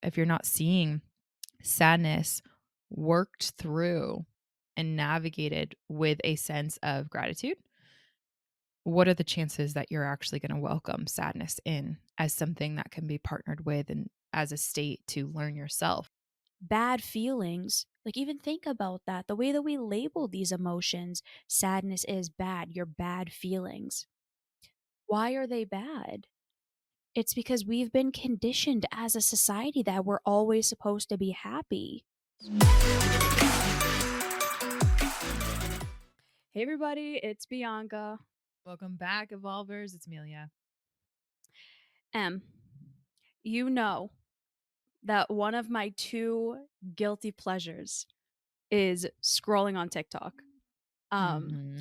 if you're not seeing sadness worked through and navigated with a sense of gratitude, what are the chances that you're actually going to welcome sadness in as something that can be partnered with and as a state to learn yourself? Bad feelings, like, even think about that. The way that we label these emotions, sadness is bad, your bad feelings. Why are they bad? It's because we've been conditioned as a society that we're always supposed to be happy. Hey everybody, it's Bianca. Welcome back, Evolvers. It's Emilia. M, you know that one of my two guilty pleasures is scrolling on TikTok. Um, Hmm.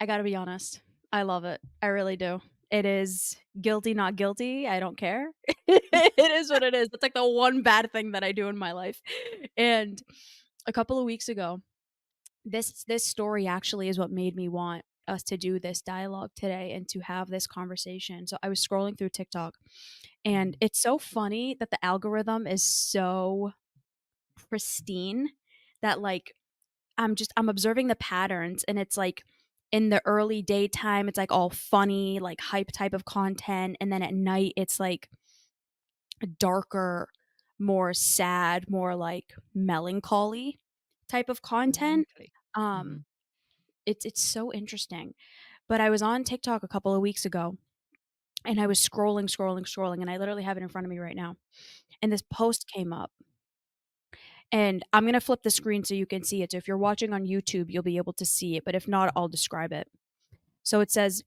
I gotta be honest, I love it. I really do. It is guilty, not guilty. I don't care. It is what it is. It's like the one bad thing that I do in my life. And a couple of weeks ago, this story actually is what made me want us to do this dialogue today and to have this conversation. So I was scrolling through TikTok, and it's so funny that the algorithm is so pristine that, like, I'm observing the patterns, and it's like in the early daytime it's like all funny, like hype type of content, and then at night it's like darker, more sad, more like melancholy type of content. Melancholy. Um Mhm. it's so interesting. But I was on TikTok a couple of weeks ago, and I was scrolling, and I literally have it in front of me right now. And this post came up, and I'm going to flip the screen so you can see it. So if you're watching on YouTube, you'll be able to see it, but if not, I'll describe it. So it says,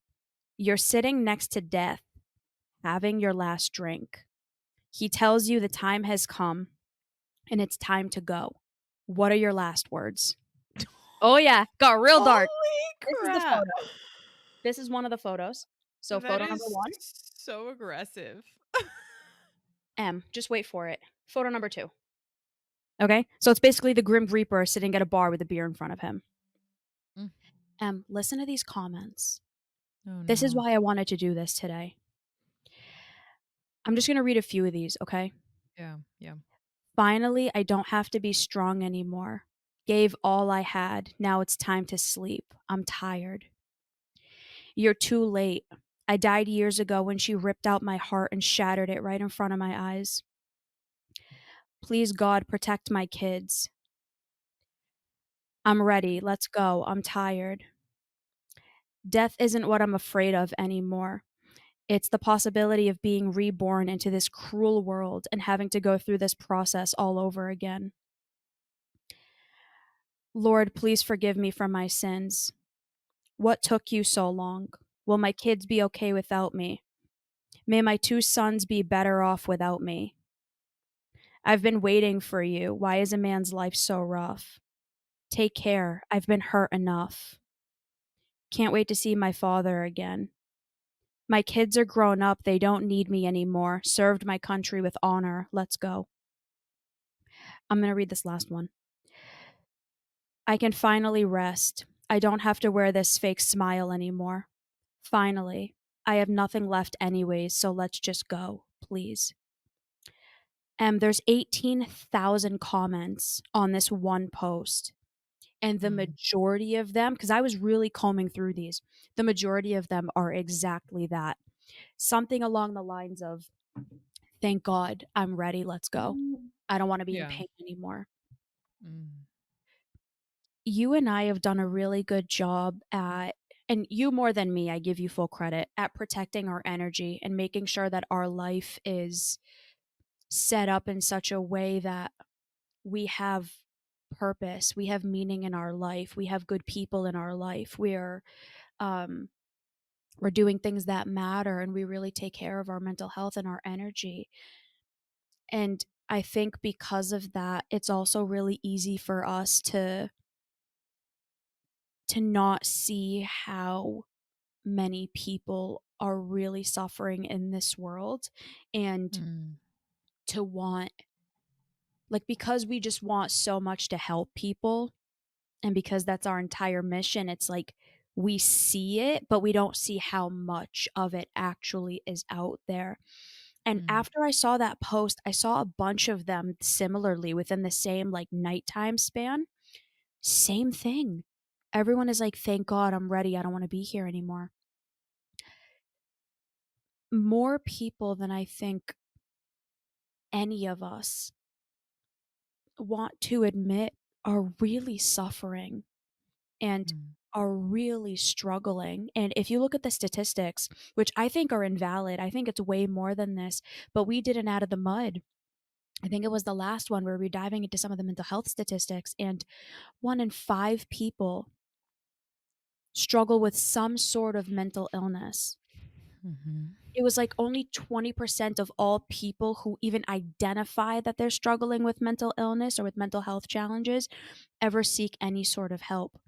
"You're sitting next to death, having your last drink. He tells you the time has come and it's time to go. What are your last words?" Oh yeah, got real dark. Holy This is the crap! photo. This is one of the photos. So That photo number is 1, so aggressive. M, just wait for it. Photo number 2. Okay? So it's basically the Grim Reaper sitting at a bar with a beer in front of him. Mm. M, listen to these comments. Oh, This is no. why I wanted to do this today. I'm just going to read a few of these, okay? Yeah, yeah. "Finally, I don't have to be strong anymore. Gave all I had. Now it's time to sleep. I'm tired. You're too late. I died years ago when she ripped out my heart and shattered it right in front of my eyes. Please, God, protect my kids. I'm ready. Let's go. I'm tired. Death isn't what I'm afraid of anymore. It's the possibility of being reborn into this cruel world and having to go through this process all over again. Lord, please forgive me for my sins. What took you so long? Will my kids be okay without me? May my two sons be better off without me. I've been waiting for you. Why is a man's life so rough? Take care. I've been hurt enough. Can't wait to see my father again. My kids are grown up. They don't need me anymore. Served my country with honor. Let's go." I'm going to read this last one. "I can finally rest. I don't have to wear this fake smile anymore. Finally. I have nothing left anyways, so let's just go, please." There's 18,000 comments on this one post. And the Mm. majority of them, because I was really combing through these, the majority of them are exactly that. Something along the lines of, "Thank God, I'm ready, let's go. I don't want to be in Yeah. pain anymore." Mm. You and I have done a really good job at, and you more than me, I give you full credit, at protecting our energy and making sure that our life is set up in such a way that we have purpose, we have meaning in our life, we have good people in our life. Um we're doing things that matter, and we really take care of our mental health and our energy. And I think because of that, it's also really easy for us to not see how many people are really suffering in this world, and Mm. to want, like, because we just want so much to help people, and because that's our entire mission, it's like we see it, but we don't see how much of it actually is out there. And Mm, after I saw that post, I saw a bunch of them similarly within the same, like, nighttime span. Same thing. Everyone is like, "Thank God I'm ready. I don't wanna be here anymore." More people than I think any of us want to admit are really suffering and mm, are really struggling. And if you look at the statistics, which I think are invalid, I think it's way more than this, but we did an Out of the Mud. I think it was the last one where we're diving into some of the mental health statistics, and 1 in 5 people struggle with some sort of mental illness. mhm. It was like only 20% of all people who even identify that they're struggling with mental illness or with mental health challenges ever seek any sort of help.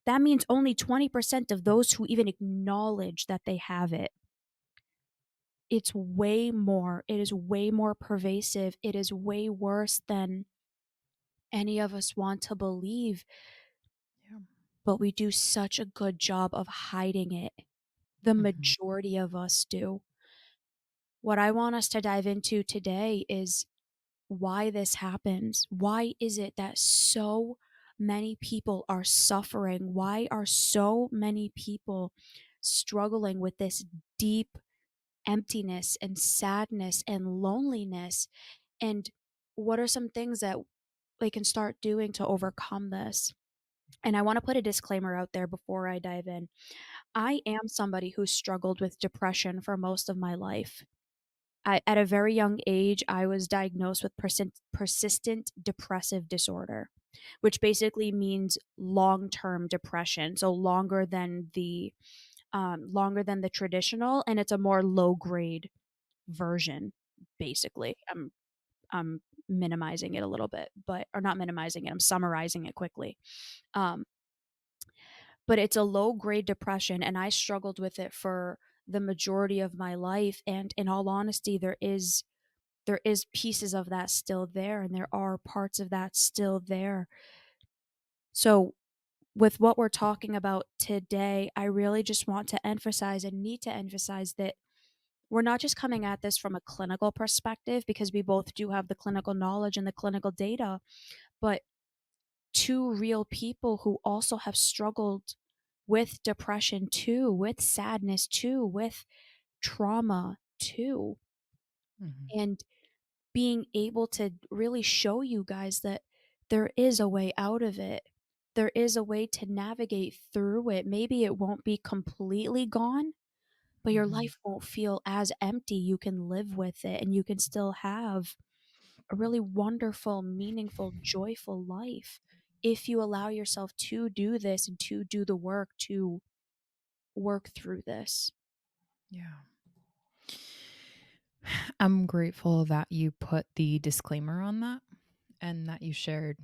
That means only 20% of those who even acknowledge that they have it. It's way more. It is way more pervasive. It is way worse than any of us want to believe, Yeah. but we do such a good job of hiding it. The Mhm, majority of us do. What I want us to dive into today is why this happens. Why is it that so many people are suffering? Why are so many people struggling with this deep emptiness and sadness and loneliness? And what are some things that they can start doing to overcome this? And I want to put a disclaimer out there before I dive in. I am somebody who struggled with depression for most of my life. At a very young age, I was diagnosed with persistent depressive disorder, which basically means long-term depression, so longer than the traditional, and it's a more low-grade version, basically. I'm minimizing it a little bit, but or not minimizing it, I'm summarizing it quickly. Um, but it's a low-grade depression, and I struggled with it for the majority of my life, and in all honesty, there is pieces of that still there, and there are parts of that still there. So, with what we're talking about today, I really just want to emphasize and need to emphasize that we're not just coming at this from a clinical perspective because we both do have the clinical knowledge and the clinical data, but two real people who also have struggled with depression too, with sadness too, with trauma too. mhm. And being able to really show you guys that there is a way out of it. There is a way to navigate through it. Maybe it won't be completely gone, but your Mhm. life won't feel as empty. You can live with it and you can still have a really wonderful, meaningful, joyful life if you allow yourself to do this and to do the work to work through this. Yeah. I'm grateful that you put the disclaimer on that and that you shared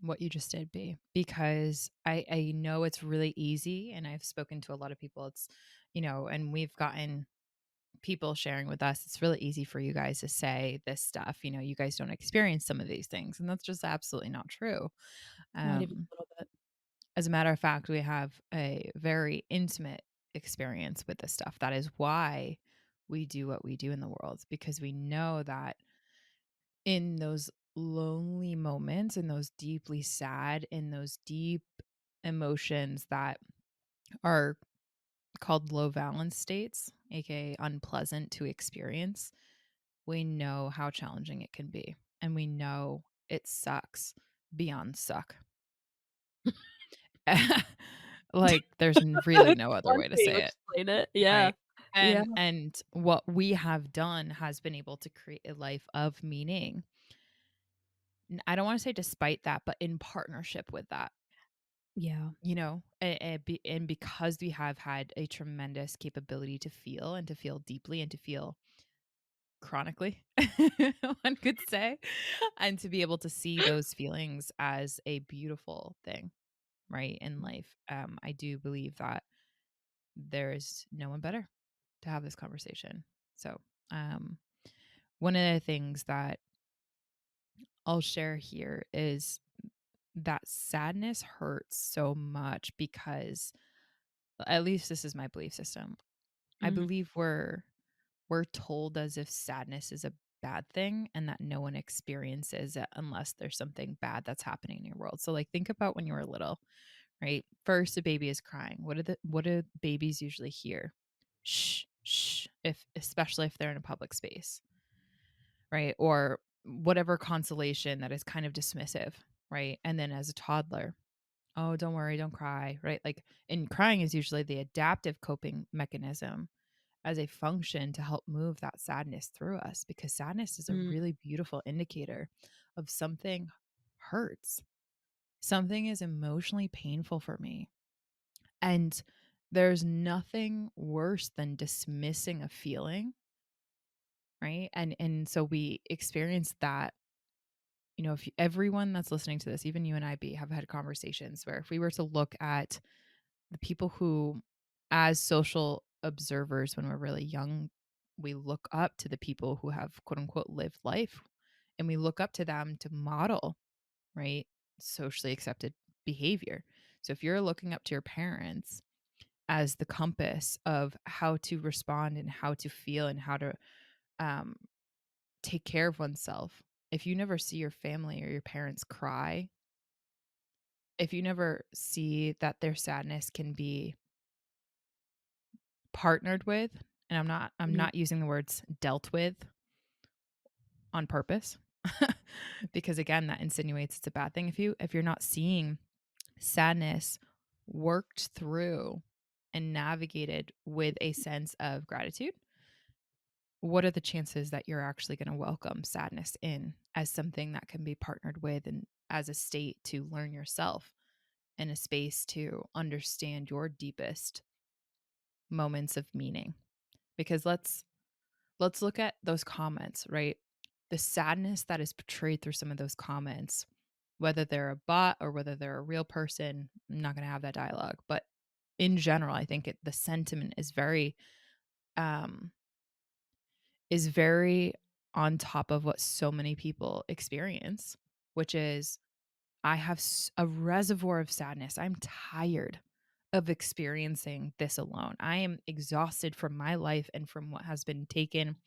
what you just did because I know it's really easy and I've spoken to a lot of people. It's, and we've gotten people sharing with us. It's really easy for you guys to say this stuff. You guys don't experience some of these things. And that's just absolutely not true. Not even Um, a little bit. as a matter of fact, we have a very intimate experience with this stuff. That is why we do what we do in the world, because we know that in those lonely moments, in those deeply sad, in those deep emotions that are called low valence states, aka unpleasant to experience, we know how challenging it can be. And we know it sucks beyond suck. Like, there's really That's no other one way to way to say it, explain it. Yeah. right? Yeah. And what we have done has been able to create a life of meaning. I don't wanna say despite that, but in partnership with that, Yeah. and because we have had a tremendous capability to feel and to feel deeply and to feel chronically, one could say, and to be able to see those feelings as a beautiful thing, right, in life. I do believe that there is no one better to have this conversation. So, um, one of the things that I'll share here is that sadness hurts so much because, at least this is my belief system. I Mhm. believe we're we're told as if sadness is a bad thing and that no one experiences it unless there's something bad that's happening in your world. So like think about when you were little, right? First a baby is crying. What do babies usually hear? Shh, shh, if especially if they're in a public space, right? Or whatever consolation that is kind of dismissive, right? And then as a toddler, oh, don't worry, don't cry, right? Like, and crying is usually the adaptive coping mechanism as a function to help move that sadness through us because sadness is a Mm. really beautiful indicator of something hurts. Something is emotionally painful for me. And there's nothing worse than dismissing a feeling, right? And so we experience that. If everyone that's listening to this, even you and I, have had conversations where if we were to look at the people who, as social observers, when we're really young, we look up to the people who have quote unquote lived life and we look up to them to model, right? Socially accepted behavior. So if you're looking up to your parents as the compass of how to respond and how to feel and how to um, take care of oneself, if you never see your family or your parents cry, if you never see that their sadness can be partnered with, and I'm Mhm. not using the words dealt with on purpose because again that insinuates it's a bad thing. If you're not seeing sadness worked through and navigated with a sense of gratitude, what are the chances that you're actually going to welcome sadness in as something that can be partnered with and as a state to learn yourself and a space to understand your deepest moments of meaning? Because let's look at those comments, right? The sadness that is portrayed through some of those comments, whether they're a bot or whether they're a real person, I'm not going to have that dialogue. But in general, I think the sentiment um, is very on top of what so many people experience, which is I have a reservoir of sadness. I'm tired of experiencing this alone. I am exhausted from my life and from what has been taken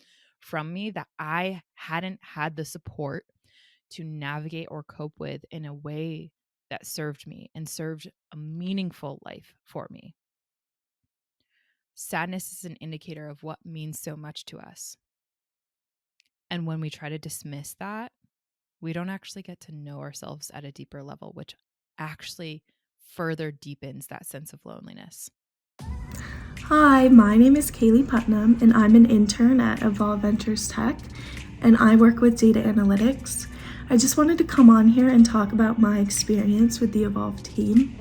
from me that I hadn't had the support to navigate or cope with in a way that served me and served a meaningful life for me. Sadness is an indicator of what means so much to us. And when we try to dismiss that, we don't actually get to know ourselves at a deeper level, which actually further deepens that sense of loneliness. Hi, my name is Kaylee Putnam, and I'm an intern at Evolve Ventures Tech, and I work with data analytics. I just wanted to come on here and talk about my experience with the Evolve team.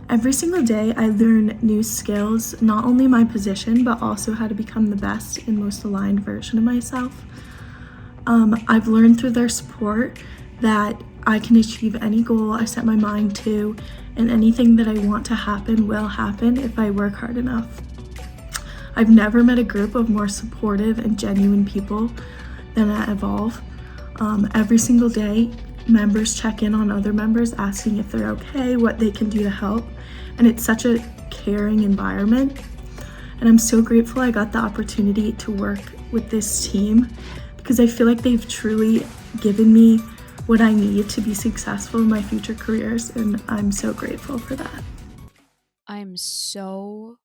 Every single day, I learn new skills, not only my position, but also how to become the best and most aligned version of myself. I've learned through their support that I can achieve any goal I set my mind to, and anything that I want to happen will happen if I work hard enough. I've never met a group of more supportive and genuine people than at Evolve. Every single day, members check in on other members, asking if they're okay, what they can do to help, and it's such a caring environment. And I'm so grateful I got the opportunity to work with this team because I feel like they've truly given me what I need to be successful in my future careers, and I'm so grateful for that. I'm so,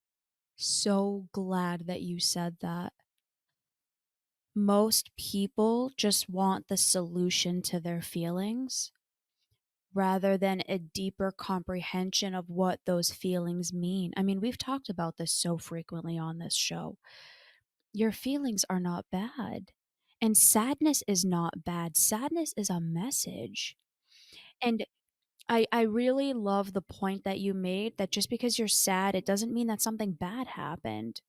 so glad that you said that. Most people just want the solution to their feelings rather than a deeper comprehension of what those feelings mean. I mean, we've talked about this so frequently on this show. Your feelings are not bad. And sadness is not bad. Sadness is a message. And I really love the point that you made that just because you're sad, it doesn't mean that something bad happened.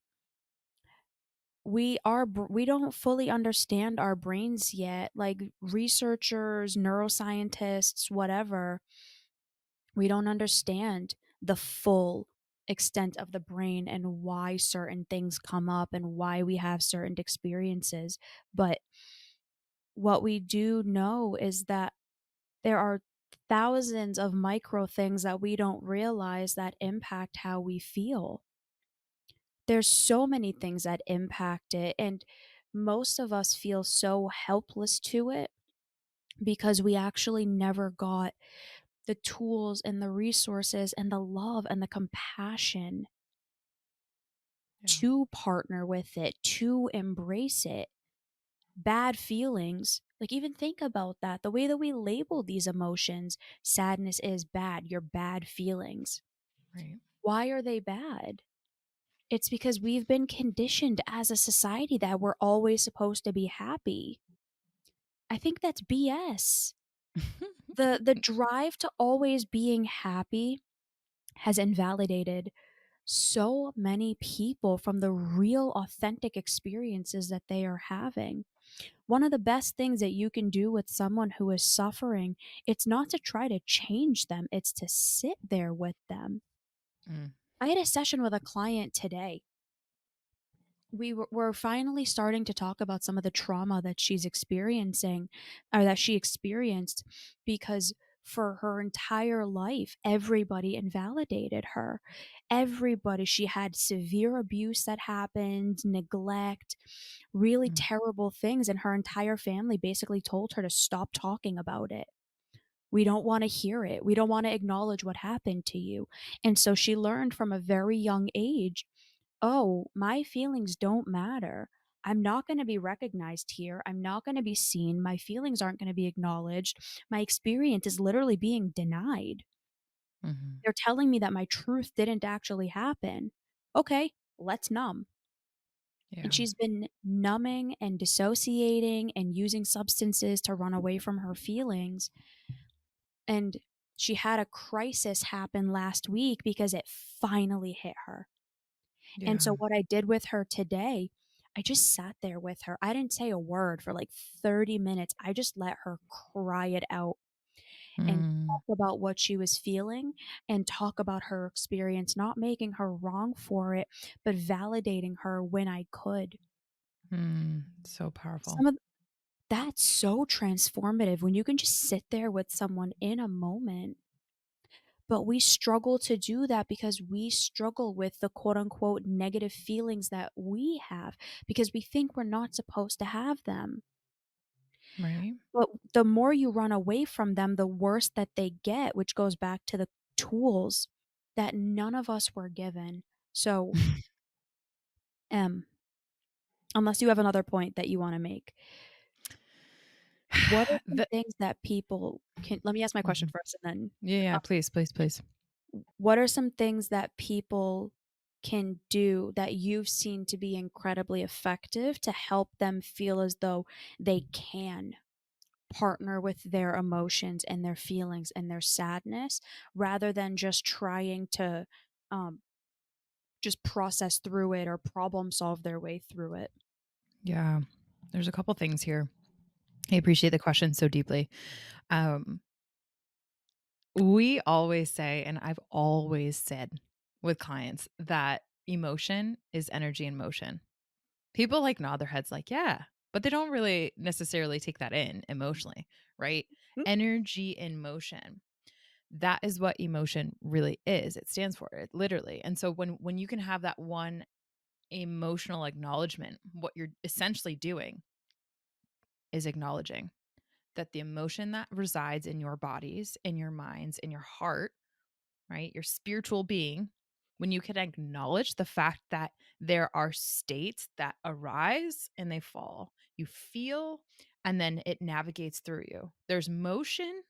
We don't fully understand our brains yet. Like researchers, neuroscientists, whatever, we don't understand the full extent of the brain and why certain things come up and why we have certain experiences. But what we do know is that there are thousands of micro things that we don't realize that impact how we feel. There's so many things that impact it, and most of us feel so helpless to it because we actually never got the tools and the resources and the love and the compassion Yeah. to partner with it, to embrace it. Bad feelings, like, even think about that. The way that we label these emotions, sadness is bad, your bad feelings. Right. Why are they bad? It's because we've been conditioned as a society that we're always supposed to be happy. I think that's BS. The drive to always being happy has invalidated so many people from the real authentic experiences that they are having. One of the best things that you can do with someone who is suffering, it's not to try to change them, it's to sit there with them. Mm. I had a session with a client today. We're finally starting to talk about some of the trauma that she's experiencing, or that she experienced, because for her entire life, everybody invalidated her. Everybody, she had severe abuse that happened, neglect, really Mm. terrible things, and her entire family basically told her to stop talking about it. We don't want to hear it. We don't want to acknowledge what happened to you. And so she learned from a very young age, oh, my feelings don't matter. I'm not going to be recognized here. I'm not going to be seen. My feelings aren't going to be acknowledged. My experience is literally being denied. Mhm. They're telling me that my truth didn't actually happen. Okay, let's numb. And Yeah. she's been numbing and dissociating and using substances to run away from her feelings. And she had a crisis happen last week because it finally hit her. And Yeah. so what I did with her today, I just sat there with her. I didn't say a word for like 30 minutes. I just let her cry it out and Mm. talk about what she was feeling and talk about her experience, not making her wrong for it, but validating her when I could. Mm. So powerful. Some of That's so transformative when you can just sit there with someone in a moment. But we struggle to do that because we struggle with the quote unquote negative feelings that we have because we think we're not supposed to have them. Right? But the more you run away from them, the worse that they get, which goes back to the tools that none of us were given. So, M, unless you have another point that you want to make, what are some The things that people can, let me ask my question Mhm. first and then, Yeah, yeah, please, please, please. what are some things that people can do that you've seen to be incredibly effective to help them feel as though they can partner with their emotions and their feelings and their sadness rather than just trying to um, just process through it or problem solve their way through it? Yeah. There's a couple things here. I appreciate the question so deeply. Um, we always say, and I've always said with clients that emotion is energy in motion. People like nod their heads like, yeah, but they don't really necessarily take that in emotionally, right? Mm. Energy in motion. That is what emotion really is. It stands for it literally. And so when you can have that one emotional acknowledgement, what you're essentially doing is acknowledging that the emotion that resides in your bodies, in your minds, in your heart, right? Your spiritual being, when you can acknowledge the fact that there are states that arise and they fall, you feel, and then it navigates through you. There's motion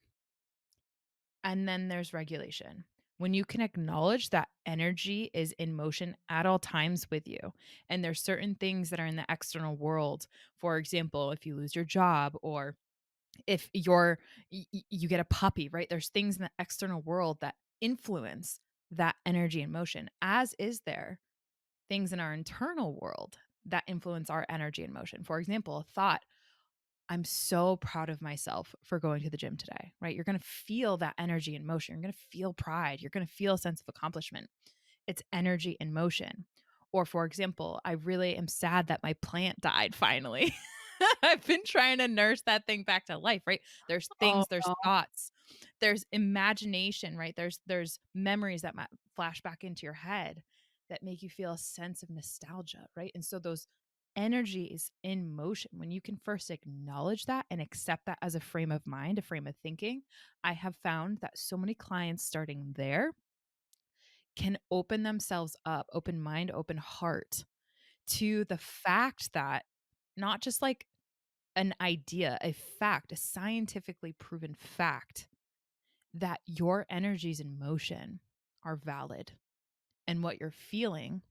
and then there's regulation. When you can acknowledge that energy is in motion at all times with you, and there's certain things that are in the external world. For example, if you lose your job or if you get a puppy, right? There's things in the external world that influence that energy and motion, as is there things in our internal world that influence our energy and motion. For example, a thought, I'm so proud of myself for going to the gym today, right? You're going to feel that energy and motion. You're going to feel pride. You're going to feel a sense of accomplishment. It's energy in motion. Or, for example, I really am sad that my plant died finally. I've been trying to nurse that thing back to life, right? There's Oh things, there's no. thoughts, there's imagination, right? There's memories that flash back into your head that make you feel a sense of nostalgia, right? And so those energies in motion, when you can first acknowledge that and accept that as a frame of mind, a frame of thinking, I have found that so many clients starting there can open themselves up, open mind, open heart to the fact that not just like an idea, a fact, a scientifically proven fact that your energies in motion are valid and what you're feeling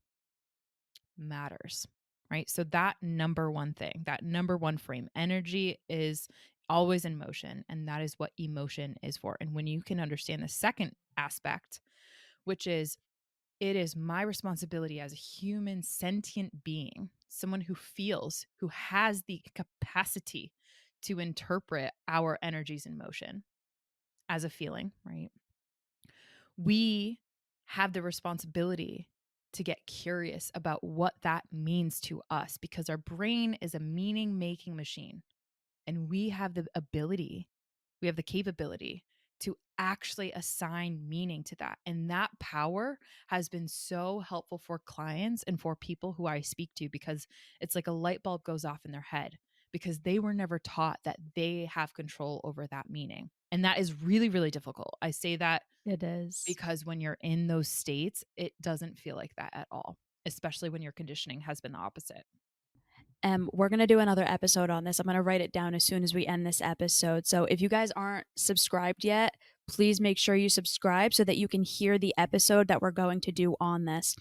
matters, right? So, that number one thing, that number one frame, energy is always in motion. And that is what emotion is for. And when you can understand the second aspect, which is it is my responsibility as a human sentient being, someone who feels, who has the capacity to interpret our energies in motion as a feeling, right? We have the responsibility to get curious about what that means to us because our brain is a meaning making machine and we have the ability, we have the capability to actually assign meaning to that. And that power has been so helpful for clients and for people who I speak to because it's like a light bulb goes off in their head because they were never taught that they have control over that meaning. And that is really, really difficult. I say that It is. because when you're in those states, it doesn't feel like that at all, especially when your conditioning has been the opposite. We're going to do another episode on this. I'm going to write it down as soon as we end this episode. So if you guys aren't subscribed yet, please make sure you subscribe so that you can hear the episode that we're going to do on this.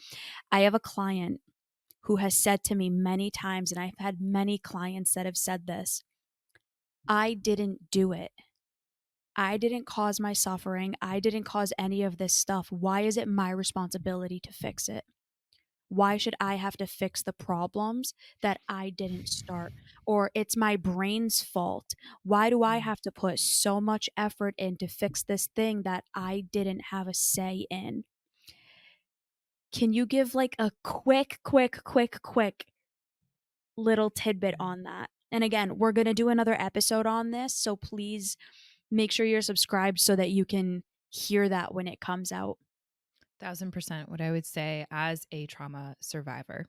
I have a client who has said to me many times, and I've had many clients that have said this, I didn't do it. I didn't cause my suffering. I didn't cause any of this stuff. Why is it my responsibility to fix it? Why should I have to fix the problems that I didn't start? Or it's my brain's fault. Why do I have to put so much effort in to fix this thing that I didn't have a say in? Can you give like a quick little tidbit on that? And again, we're going to do another episode on this. So please make sure you're subscribed so that you can hear that when it comes out. 1000%. What I would say as a trauma survivor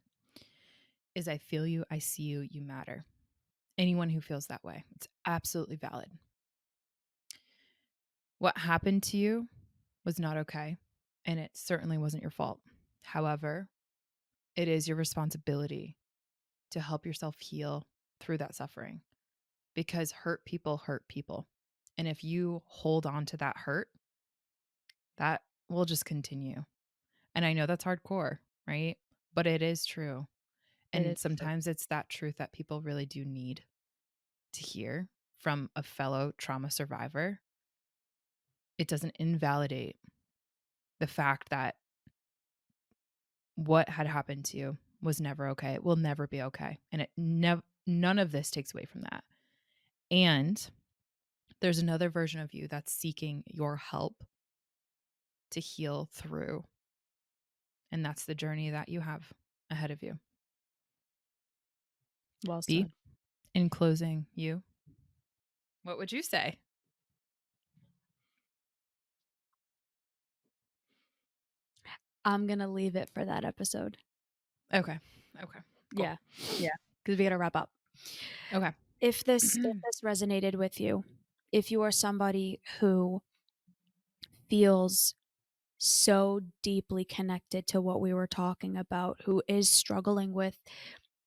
is I feel you, I see you, you matter. Anyone who feels that way, it's absolutely valid. What happened to you was not okay, and it certainly wasn't your fault. However, it is your responsibility to help yourself heal through that suffering because hurt people hurt people. And if you hold on to that hurt, that will just continue. And I know that's hardcore, right? But it is true. It And is true. sometimes it's that truth that people really do need to hear from a fellow trauma survivor. It doesn't invalidate the fact that what had happened to you was never okay. It will never be okay. And none of this takes away from that. And there's another version of you that's seeking your help to heal through. And that's the journey that you have ahead of you. Well B, said. in closing, what would you say? I'm going to leave it for that episode. Okay. Cool. Yeah. Because we got to wrap up. Okay. If this resonated with you, if you are somebody who feels so deeply connected to what we were talking about, who is struggling with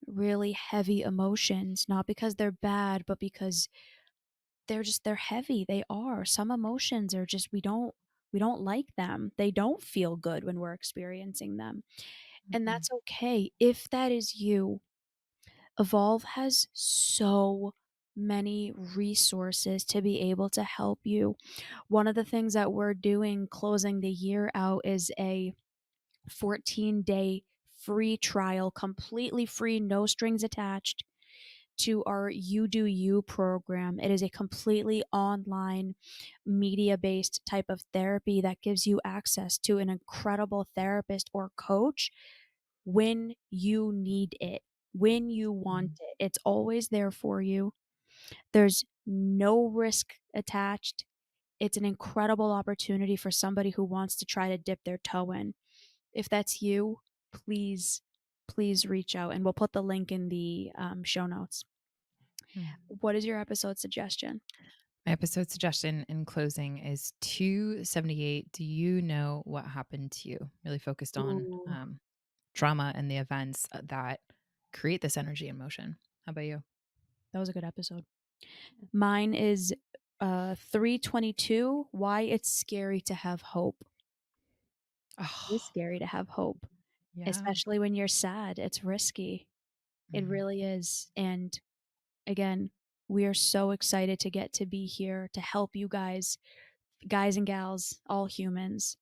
really heavy emotions, not because they're bad, but because they're heavy. They are. Some emotions are just we don't like them. They don't feel good when we're experiencing them. And that's okay. If that is you, Evolve has so many resources to be able to help you. One of the things that we're doing closing the year out is a 14-day free trial, completely free, no strings attached, to our You Do You program. It is a completely online, media based type of therapy that gives you access to an incredible therapist or coach when you need it, when you want it. It's always there for you. There's no risk attached. It's an incredible opportunity for somebody who wants to try to dip their toe in. If that's you, please, please reach out, and we'll put the link in the show notes. What is your episode suggestion? My episode suggestion in closing is 278. Do you know what happened to you? Really focused on Ooh, trauma and the events that create this energy and motion. How about you? that was a good episode. Mine is 322, why it's scary to have hope. It's Oh, scary to have hope, yeah. especially when you're sad. It's risky. It Mhm. really is. And again, we are so excited to get to be here to help you guys and gals, all humans,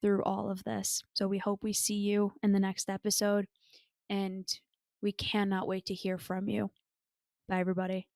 through all of this. So we hope we see you in the next episode, and we cannot wait to hear from you. Bye, everybody.